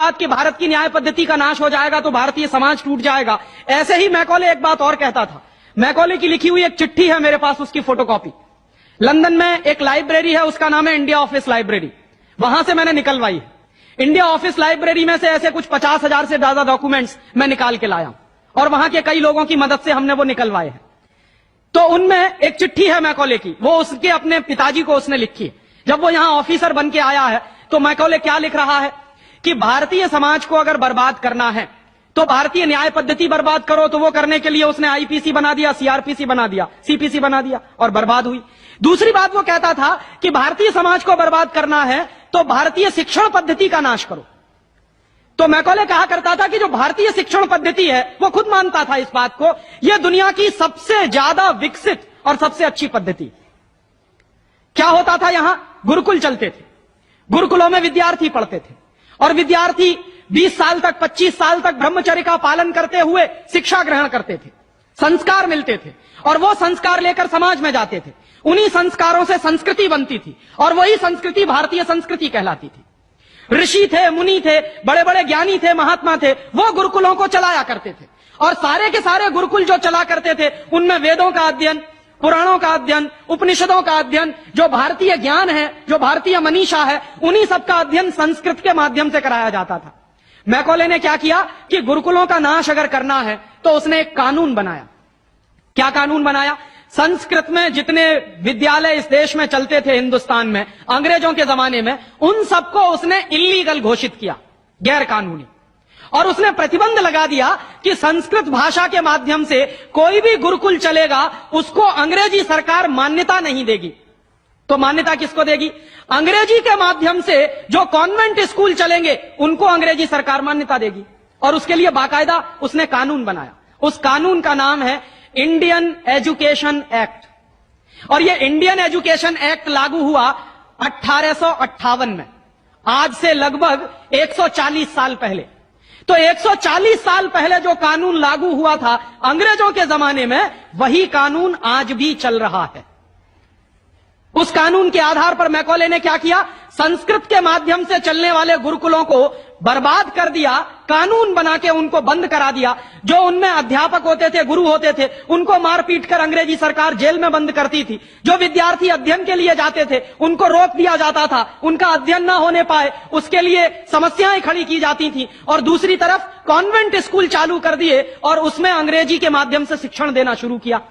बात कि भारत की न्याय पद्धति का नाश हो जाएगा तो भारतीय समाज टूट जाएगा, ऐसे ही मैकॉले एक बात और कहता था। मैकॉले की लिखी हुई एक चिट्ठी है मेरे पास, उसकी फोटोकॉपी। लंदन में एक लाइब्रेरी है, उसका नाम है इंडिया ऑफिस लाइब्रेरी, वहां से मैंने निकलवाई है। इंडिया ऑफिस लाइब्रेरी में से ऐसे कुछ 50,000 से ज्यादा डॉक्यूमेंट्स मैं निकाल के लाया और वहां के कई लोगों की मदद से हमने वो निकलवाए हैं। तो उनमें एक चिट्ठी है मैकॉले की, वो उसके अपने पिताजी को उसने लिखी है। जब वो यहां ऑफिसर बन के आया है तो मैकॉले क्या लिख रहा है कि भारतीय समाज को अगर बर्बाद करना है तो भारतीय न्याय पद्धति बर्बाद करो। तो वो करने के लिए उसने आईपीसी बना दिया, सीआरपीसी बना दिया, सीपीसी बना दिया और बर्बाद हुई। दूसरी बात वो कहता था कि भारतीय समाज को बर्बाद करना है तो भारतीय शिक्षण पद्धति का नाश करो। तो मैकॉले कहा करता था कि जो भारतीय शिक्षण पद्धति है, वो खुद मानता था इस बात को, यह दुनिया की सबसे ज्यादा विकसित और सबसे अच्छी पद्धति। क्या होता था, यहां गुरुकुल चलते थे, गुरुकुलों में विद्यार्थी पढ़ते थे और विद्यार्थी 20 साल तक 25 साल तक ब्रह्मचर्य का पालन करते हुए शिक्षा ग्रहण करते थे, संस्कार मिलते थे और वो संस्कार लेकर समाज में जाते थे। उन्हीं संस्कारों से संस्कृति बनती थी और वही संस्कृति भारतीय संस्कृति कहलाती थी। ऋषि थे, मुनि थे, बड़े बड़े ज्ञानी थे, महात्मा थे, वो गुरुकुलों को चलाया करते थे और सारे के सारे गुरुकुल जो चला करते थे उनमें वेदों का अध्ययन, पुराणों का अध्ययन, उपनिषदों का अध्ययन, जो भारतीय ज्ञान है, जो भारतीय मनीषा है, उन्हीं सबका अध्ययन संस्कृत के माध्यम से कराया जाता था। मैकॉले ने क्या किया कि गुरुकुलों का नाश अगर करना है तो उसने एक कानून बनाया। क्या कानून बनाया? संस्कृत में जितने विद्यालय इस देश में चलते थे हिंदुस्तान में अंग्रेजों के जमाने में, उन सबको उसने इल्लीगल घोषित किया, गैर कानूनी। और उसने प्रतिबंध लगा दिया कि संस्कृत भाषा के माध्यम से कोई भी गुरुकुल चलेगा उसको अंग्रेजी सरकार मान्यता नहीं देगी। तो मान्यता किसको देगी? अंग्रेजी के माध्यम से जो कॉन्वेंट स्कूल चलेंगे उनको अंग्रेजी सरकार मान्यता देगी। और उसके लिए बाकायदा उसने कानून बनाया। उस कानून का नाम है इंडियन एजुकेशन एक्ट। और यह इंडियन एजुकेशन एक्ट लागू हुआ 1858 में, आज से लगभग 140 साल पहले। तो 140 साल पहले जो कानून लागू हुआ था अंग्रेजों के जमाने में, वही कानून आज भी चल रहा है। उस कानून के आधार पर मैकॉले ने क्या किया? संस्कृत के माध्यम से चलने वाले गुरुकुलों को बर्बाद कर दिया, कानून बना के उनको बंद करा दिया। जो उनमें अध्यापक होते थे, गुरु होते थे, उनको मार पीट कर अंग्रेजी सरकार जेल में बंद करती थी। जो विद्यार्थी अध्ययन के लिए जाते थे उनको रोक दिया जाता था, उनका अध्ययन ना होने पाए उसके लिए समस्याएं खड़ी की जाती थी। और दूसरी तरफ कॉन्वेंट स्कूल चालू कर दिए और उसमें अंग्रेजी के माध्यम से शिक्षण देना शुरू किया।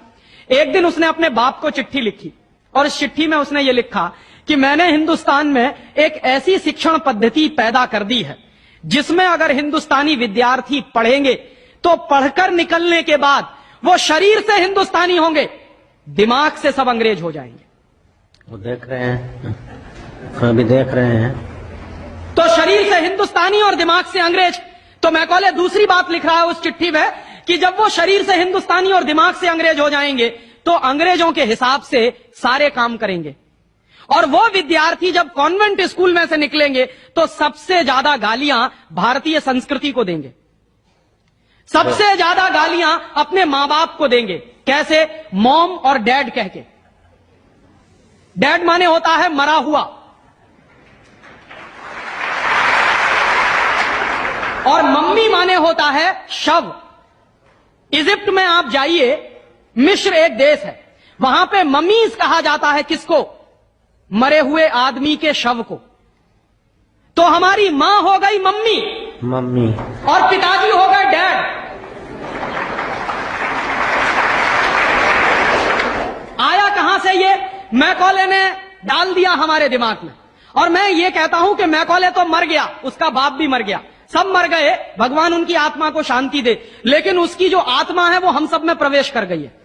एक दिन उसने अपने बाप को चिट्ठी लिखी और इस चिट्ठी में उसने ये लिखा कि मैंने हिंदुस्तान में एक ऐसी शिक्षण पद्धति पैदा कर दी है जिसमें अगर हिंदुस्तानी विद्यार्थी पढ़ेंगे तो पढ़कर निकलने के बाद वो शरीर से हिंदुस्तानी होंगे, दिमाग से सब अंग्रेज हो जाएंगे। वो देख रहे हैं, अभी देख रहे हैं। तो शरीर से हिंदुस्तानी और दिमाग से अंग्रेज। तो मैकॉले दूसरी बात लिख रहा है उस चिट्ठी में कि जब वो शरीर से हिंदुस्तानी और दिमाग से अंग्रेज हो जाएंगे तो अंग्रेजों के हिसाब से सारे काम करेंगे। और वो विद्यार्थी जब कॉन्वेंट स्कूल में से निकलेंगे तो सबसे ज्यादा गालियां भारतीय संस्कृति को देंगे, सबसे ज्यादा गालियां अपने मां बाप को देंगे। कैसे? मॉम और डैड कह के। डैड माने होता है मरा हुआ और मम्मी माने होता है शव। इजिप्ट में आप जाइए, मिस्र एक देश है, वहां पे ममीज कहा जाता है किसको? मरे हुए आदमी के शव को। तो हमारी मां हो गई मम्मी, मम्मी, और पिताजी हो गए डैड। आया कहां से ये? मैकॉले ने डाल दिया हमारे दिमाग में। और मैं ये कहता हूं कि मैकॉले तो मर गया, उसका बाप भी मर गया, सब मर गए, भगवान उनकी आत्मा को शांति दे, लेकिन उसकी जो आत्मा है वो हम सब में प्रवेश कर गई है।